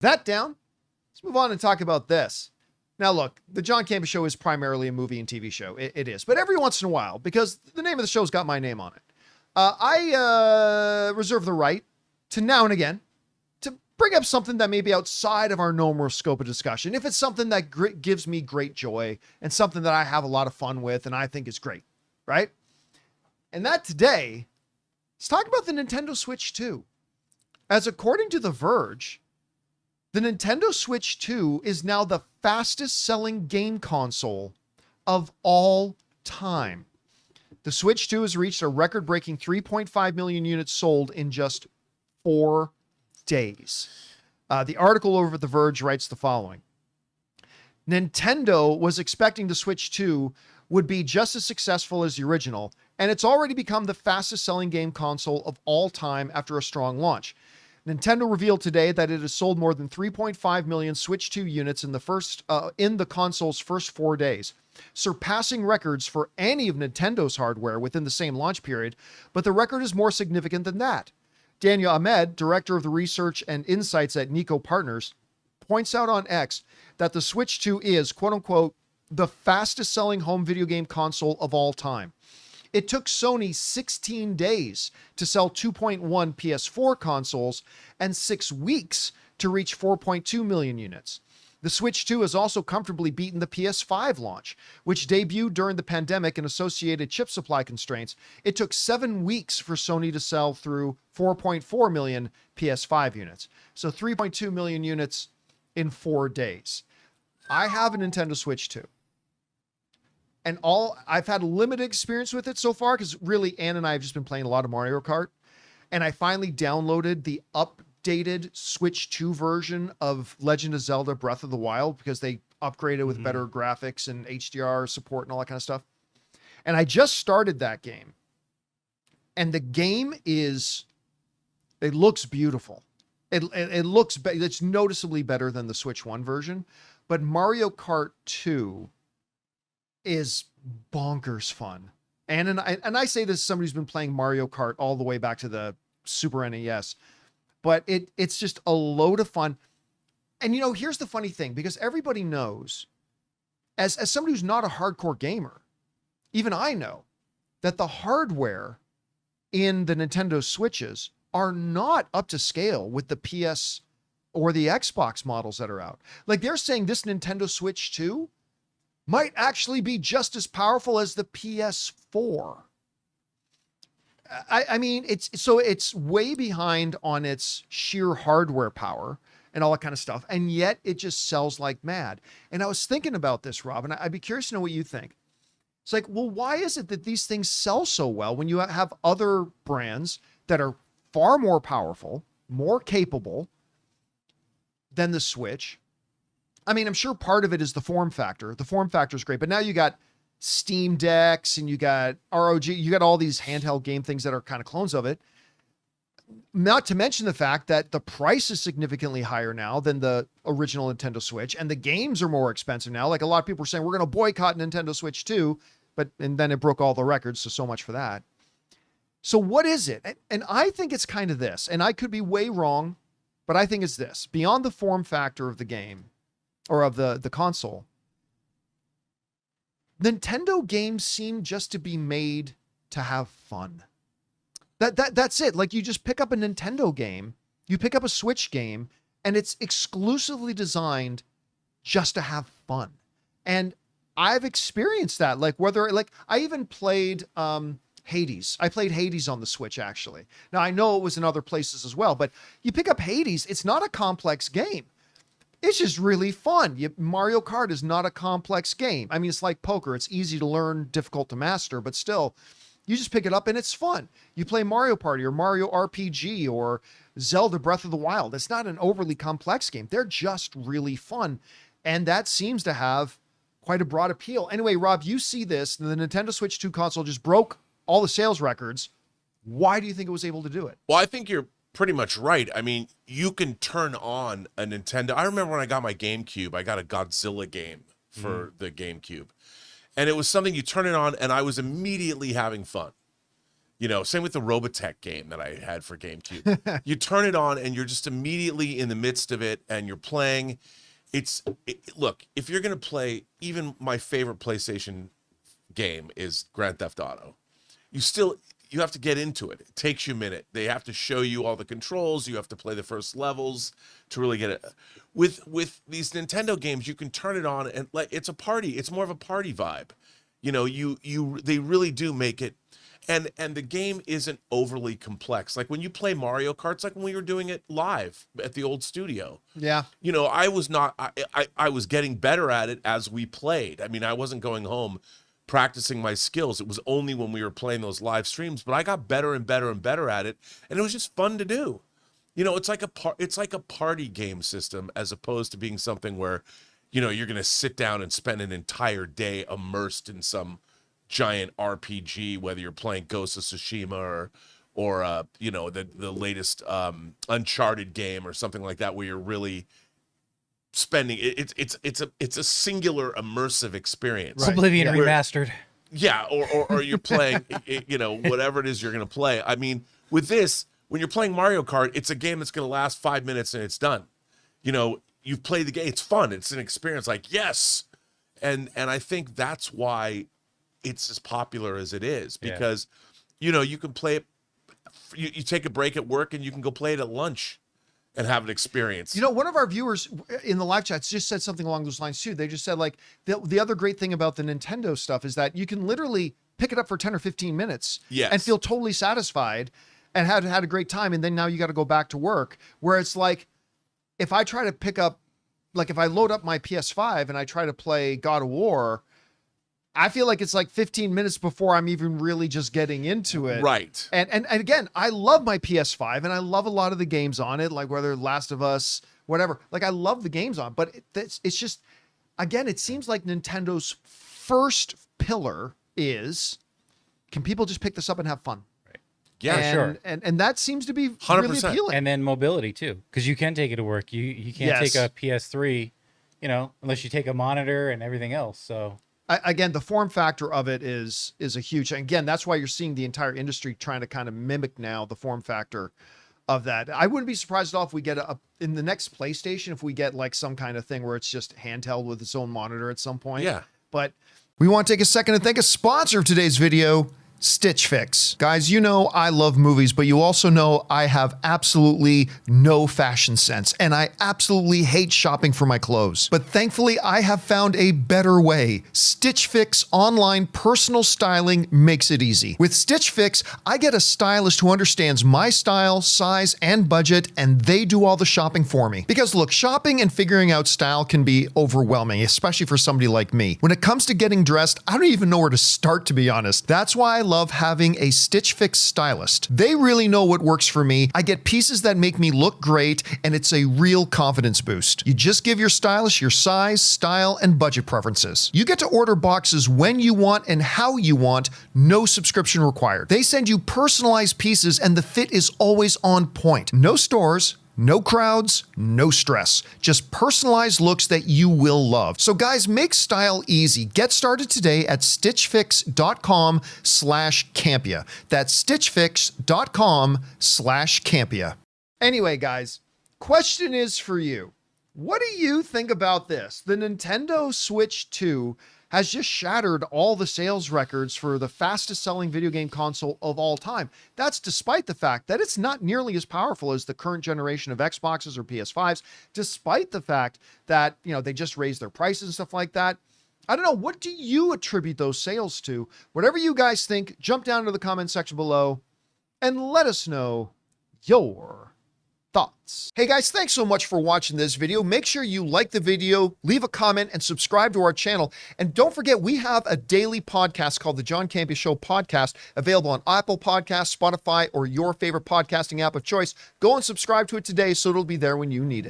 That down, let's move on and talk about this. Now, look, the John Campea Show is primarily a movie and TV show. It is. But every once in a while, because the name of the show's got my name on it, I reserve the right to now and again to bring up something that may be outside of our normal scope of discussion. If it's something that gives me great joy and something that I have a lot of fun with and I think is great, right? And that today, let's talk about the Nintendo Switch 2. As according to The Verge, the Nintendo Switch 2 is now the fastest selling game console of all time. The Switch 2 has reached a record-breaking 3.5 million units sold in just 4 days. The article over at The Verge writes the following. Nintendo was expecting the Switch 2 would be just as successful as the original, and it's already become the fastest selling game console of all time after a strong launch. Nintendo revealed today that it has sold more than 3.5 million Switch 2 units in the console's first 4 days, surpassing records for any of Nintendo's hardware within the same launch period, but the record is more significant than that. Daniel Ahmed, director of the research and insights at Nico Partners, points out on X that the Switch 2 is, quote-unquote, the fastest selling home video game console of all time. It took Sony 16 days to sell 2.1 PS4 consoles and 6 weeks to reach 4.2 million units. The Switch 2 has also comfortably beaten the PS5 launch, which debuted during the pandemic and associated chip supply constraints. It took 7 weeks for Sony to sell through 4.4 million PS5 units. So 3.2 million units in 4 days. I have a Nintendo Switch 2. And I've had limited experience with it so far because really Ann and I have just been playing a lot of Mario Kart. And I finally downloaded the updated Switch 2 version of Legend of Zelda Breath of the Wild because they upgraded with better graphics and HDR support and all that kind of stuff. And I just started that game. And the game it looks beautiful. It's noticeably better than the Switch 1 version. But Mario Kart 2 is bonkers fun. And I say this as somebody who's been playing Mario Kart all the way back to the Super NES, but it's just a load of fun. And here's the funny thing, because everybody knows, as somebody who's not a hardcore gamer, even I know that the hardware in the Nintendo Switches are not up to scale with the PS or the Xbox models that are out. Like they're saying this Nintendo Switch 2 might actually be just as powerful as the PS4. I mean, it's way behind on its sheer hardware power and all that kind of stuff. And yet it just sells like mad. And I was thinking about this, Rob, and I'd be curious to know what you think. It's like, well, why is it that these things sell so well when you have other brands that are far more powerful, more capable than the Switch? I mean, I'm sure part of it is the form factor. The form factor is great, but now you got Steam Decks and you got ROG, you got all these handheld game things that are kind of clones of it. Not to mention the fact that the price is significantly higher now than the original Nintendo Switch, and the games are more expensive now. Like a lot of people are saying, we're going to boycott Nintendo Switch 2, and then it broke all the records, so much for that. So what is it? And I think it's kind of this, and I could be way wrong, but I think it's this. Beyond the form factor of the game, or of the console, Nintendo games seem just to be made to have fun. That's it. Like you just pick up a Nintendo game, you pick up a Switch game, and it's exclusively designed just to have fun. And I've experienced that. Like I even played Hades. I played Hades on the Switch, actually. Now I know it was in other places as well, but you pick up Hades, it's not a complex game. It's just really fun. Mario Kart is not a complex game. I mean, it's like poker. It's easy to learn, difficult to master, but still, you just pick it up and it's fun. You play Mario Party or Mario RPG or Zelda Breath of the Wild. It's not an overly complex game. They're just really fun. And that seems to have quite a broad appeal. Anyway, Rob, you see this. The Nintendo Switch 2 console just broke all the sales records. Why do you think it was able to do it? Well, I think you're pretty much right. I mean, you can turn on a Nintendo. I remember when I got my GameCube, I got a Godzilla game for the GameCube. And it was something you turn it on and I was immediately having fun. You know, same with the Robotech game that I had for GameCube. You turn it on and you're just immediately in the midst of it and you're playing. Look, if you're going to play, even my favorite PlayStation game is Grand Theft Auto. You have to get into it. It takes you a minute. They have to show you all the controls. You have to play the first levels to really get it. With these Nintendo games, you can turn it on and like it's a party. It's more of a party vibe. You know, they really do make it. And the game isn't overly complex. Like when you play Mario Kart, it's like when we were doing it live at the old studio. Yeah. You know, I was getting better at it as we played. I mean, I wasn't going home practicing my skills. It was only when we were playing those live streams, but I got better and better and better at it, and it was just fun to do. You know, it's like a party game system as opposed to being something where, you know, you're going to sit down and spend an entire day immersed in some giant RPG, whether you're playing Ghost of Tsushima or you know, the latest Uncharted game or something like that, where you're really spending it's a singular immersive experience. Right. Oblivion remastered. Yeah, or you're playing, you know, whatever it is you're going to play. I mean, with this, when you're playing Mario Kart, it's a game that's going to last 5 minutes and it's done. You know, you've played the game. It's fun. It's an experience. Like, yes. And I think that's why it's as popular as it is, because, you know, you can play it. You take a break at work and you can go play it at lunch and have an experience. You know, one of our viewers in the live chats just said something along those lines too. They just said, like, the other great thing about the Nintendo stuff is that you can literally pick it up for 10 or 15 minutes and feel totally satisfied and had a great time. And then now you got to go back to work, where it's like, if I try to pick up, like if I load up my PS5 and I try to play God of War, I feel like it's like 15 minutes before I'm even really just getting into it. Right. And again, I love my PS5 and I love a lot of the games on it, like whether Last of Us, whatever. Like I love the games on, but it's just, again, it seems like Nintendo's first pillar is, can people just pick this up and have fun? Right. Yeah, sure. And that seems to be 100%. really appealing. And then mobility too, because you can take it to work. You can't take a PS3, you know, unless you take a monitor and everything else. So again, the form factor of it is a huge, again, that's why you're seeing the entire industry trying to kind of mimic now the form factor of that. I wouldn't be surprised at all if we get in the next PlayStation, if we get like some kind of thing where it's just handheld with its own monitor at some point. Yeah. But we want to take a second to thank a sponsor of today's video, Stitch Fix. Guys, you know I love movies, but you also know I have absolutely no fashion sense, and I absolutely hate shopping for my clothes. But thankfully, I have found a better way. Stitch Fix online personal styling makes it easy. With Stitch Fix, I get a stylist who understands my style, size, and budget, and they do all the shopping for me. Because look, shopping and figuring out style can be overwhelming, especially for somebody like me. When it comes to getting dressed, I don't even know where to start, to be honest. That's why I love having a Stitch Fix stylist. They really know what works for me. I get pieces that make me look great, and it's a real confidence boost. You just give your stylist your size, style, and budget preferences. You get to order boxes when you want and how you want, no subscription required. They send you personalized pieces, and the fit is always on point. No stores, no crowds, no stress. Just personalized looks that you will love. So guys, make style easy. Get started today at stitchfix.com/Campea. That's stitchfix.com/Campea. Anyway, guys, question is for you. What do you think about this? The Nintendo Switch 2 has just shattered all the sales records for the fastest selling video game console of all time. That's despite the fact that it's not nearly as powerful as the current generation of Xboxes or PS5s, despite the fact that, you know, they just raised their prices and stuff like that. I don't know. What do you attribute those sales to? Whatever you guys think, jump down to the comment section below and let us know your thoughts. Hey guys, thanks so much for watching this video. Make sure you like the video, leave a comment, and subscribe to our channel. And don't forget, we have a daily podcast called the John Campea Show podcast, available on Apple Podcasts, Spotify, or your favorite podcasting app of choice. Go and subscribe to it today so it'll be there when you need it.